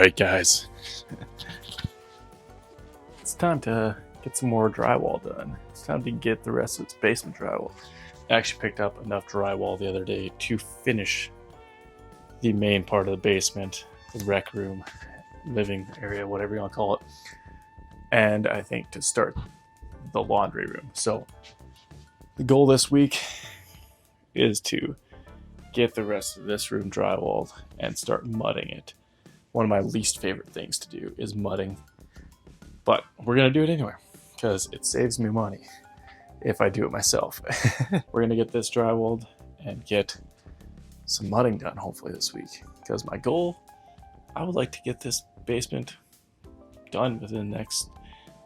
right, guys. It's time to get some more drywall done. It's time to get the rest of this basement drywall. I actually picked up enough drywall the other day to finish the main part of the basement, the rec room, living area, whatever you want to call it. And I think to start the laundry room. So the goal this week is to get the rest of this room drywalled and start mudding it. One of my least favorite things to do is mudding, but we're gonna do it anyway because it saves me money if I do it myself. We're gonna get this drywalled and get some mudding done hopefully this week, because my goal, I would like to get this basement done within the next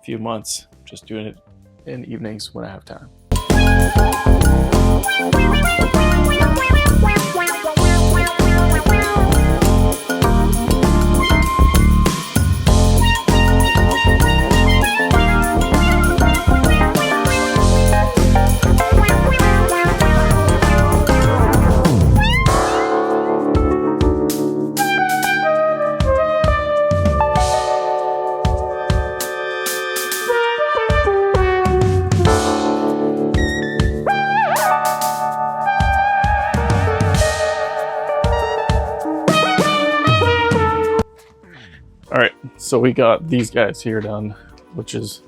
few months, just doing it in evenings when I have time. All right, so we got these guys here done, which is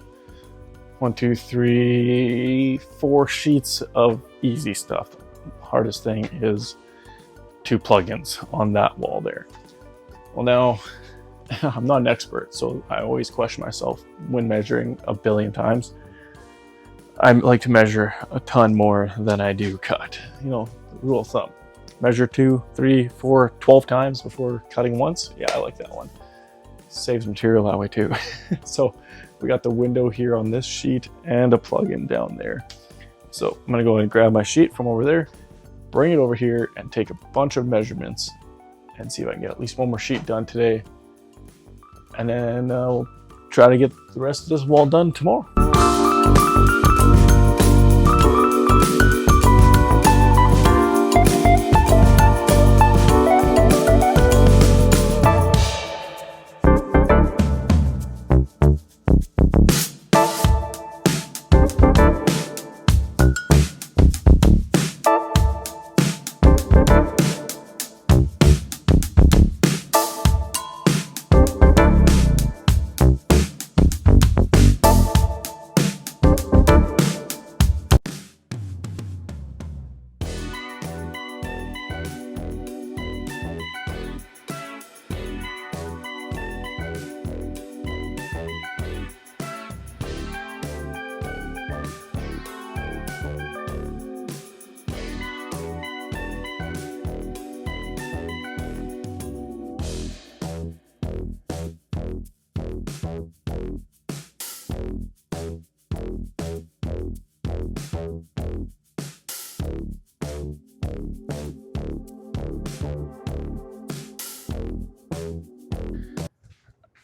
1, 2, 3, 4 sheets of easy stuff. Hardest thing is 2 plugins on that wall there. Well, now I'm not an expert, so I always question myself when measuring a billion times. I like to measure a ton more than I do cut. You know, rule of thumb. Measure 2, 3, 4, 12 times before cutting once. Yeah, I like that one. Saves material that way too. So we got the window here on this sheet and a plug-in down there. So I'm gonna go and grab my sheet from over there, bring it over here and take a bunch of measurements and see if I can get at least one more sheet done today. And then we'll try to get the rest of this wall done tomorrow.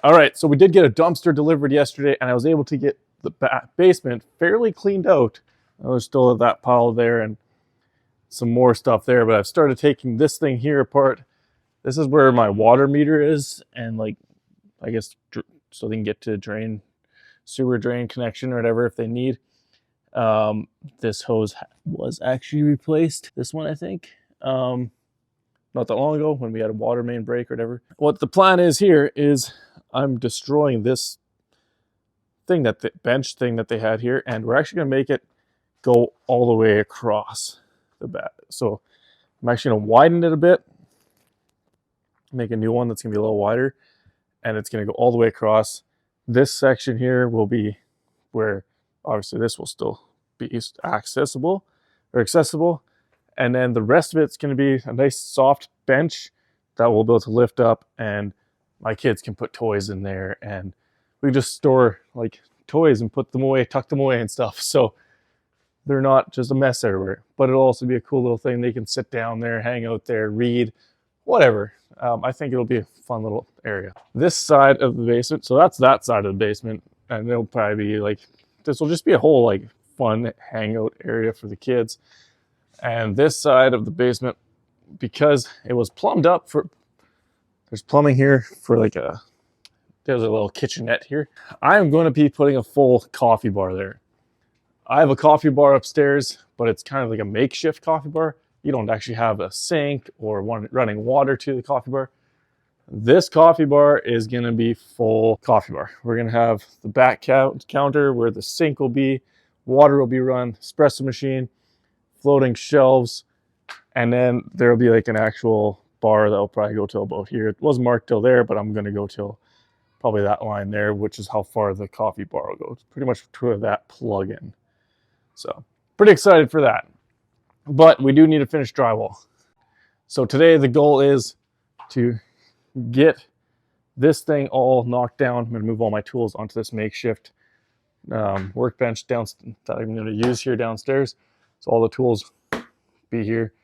All right, so we did get a dumpster delivered yesterday and I was able to get the basement fairly cleaned out. There's still that pile there and some more stuff there, but I've started taking this thing here apart. This is where my water meter is, and like, I guess, so they can get to sewer drain connection or whatever if they need. This hose was actually replaced. This one, I think. Not that long ago when we had a water main break or whatever. What the plan is here is I'm destroying this thing, that the bench thing that they had here, and we're actually going to make it go all the way across the back. So I'm actually going to widen it a bit, make a new one that's going to be a little wider, and it's going to go all the way across. This section here will be where obviously this will still be accessible, and then the rest of it's going to be a nice soft bench that we'll be able to lift up, and my kids can put toys in there, and we just store like toys and put them away, tuck them away and stuff. So they're not just a mess everywhere, but it'll also be a cool little thing. They can sit down there, hang out there, read, whatever. I think it'll be a fun little area. This side of the basement, so that's that side of the basement, and it'll probably be like, this will just be a whole like fun hangout area for the kids. And this side of the basement, because it was plumbed up for There's plumbing here for like there's a little kitchenette here. I am going to be putting a full coffee bar there. I have a coffee bar upstairs, but it's kind of like a makeshift coffee bar. You don't actually have a sink or running water to the coffee bar. This coffee bar is going to be full coffee bar. We're going to have the back counter where the sink will be, water will be run, espresso machine, floating shelves, and then there'll be like an actual bar that'll probably go till about here. It wasn't marked till there, but I'm going to go till probably that line there, which is how far the coffee bar will go. It's pretty much to that plug-in. So pretty excited for that. But we do need to finish drywall. So today the goal is to get this thing all knocked down. I'm going to move all my tools onto this makeshift workbench that I'm going to use here downstairs. So all the tools be here.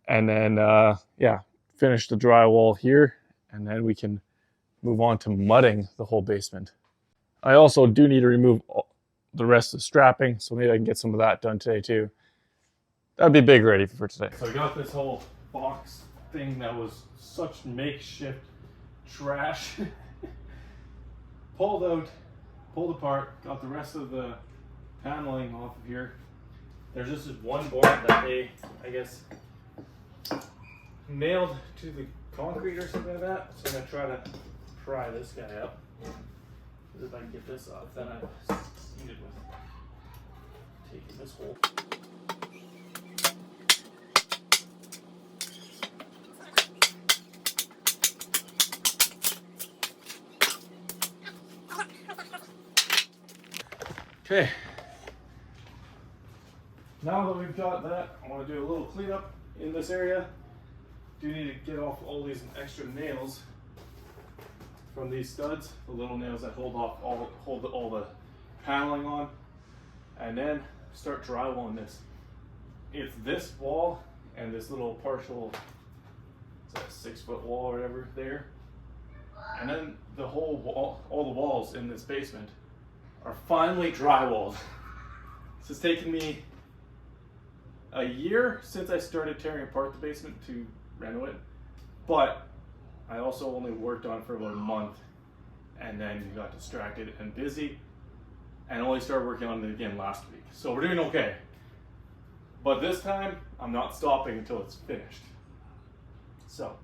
And then, yeah, finish the drywall here. And then we can move on to mudding the whole basement. I also do need to remove the rest of the strapping, so maybe I can get some of that done today too. That'd be big ready for today. So I got this whole box thing that was such makeshift trash. Pulled apart, got the rest of the paneling off of here. There's just this one board that they, I guess, nailed to the concrete or something like that. So I'm gonna try to pry this guy up. Because if I can get this off, then I've succeeded with taking this hole. Okay. Now that we've got that, I want to do a little cleanup in this area. Do need to get off all these extra nails from these studs, the little nails that hold all the paneling on, and then start drywalling this. It's this wall and this little partial, it's like a 6-foot wall or whatever there, and then the whole wall, all the walls in this basement are finally drywalled. This has taken me a year since I started tearing apart the basement to renovate, but I also only worked on it for about a month and then got distracted and busy and only started working on it again last week. So we're doing okay. But this time, I'm not stopping until it's finished. So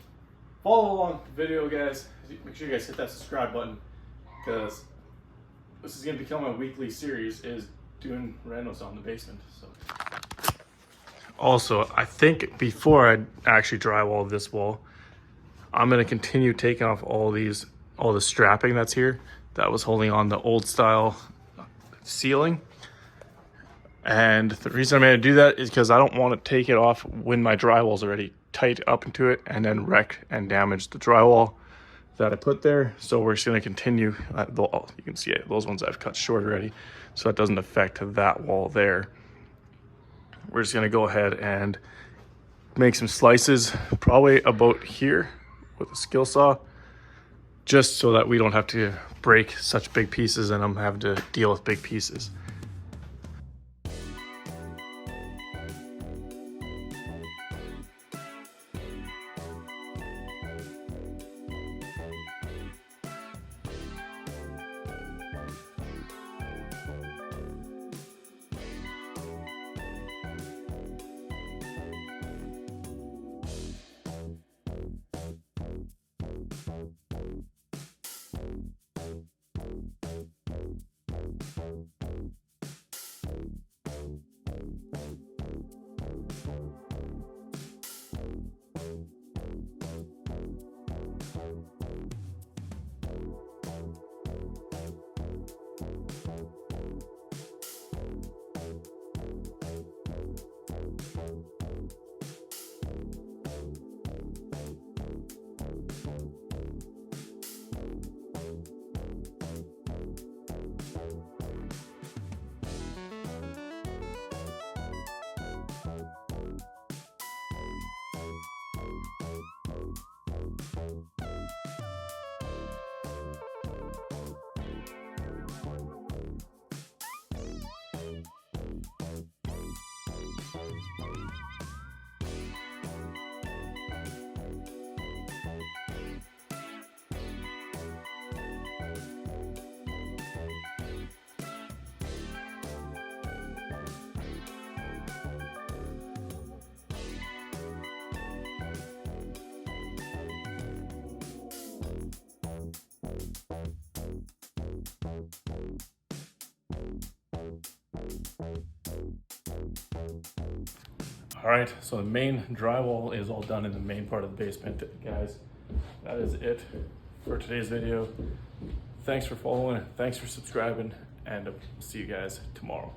follow along the video, guys. Make sure you guys hit that subscribe button because this is going to become a weekly series, is doing renos on the basement. So. Also, I think before I actually drywall this wall, I'm going to continue taking off all the strapping that's here that was holding on the old style ceiling. And the reason I'm going to do that is because I don't want to take it off when my drywall's already tight up into it and then wreck and damage the drywall that I put there. So we're just going to continue. You can see it, those ones I've cut short already, so that doesn't affect that wall there. We're just going to go ahead and make some slices, probably about here with a skill saw, just so that we don't have to break such big pieces and I'm having to deal with big pieces. All right, so the main drywall is all done in the main part of the basement, guys. That is it for today's video. Thanks for following, thanks for subscribing, and see you guys tomorrow.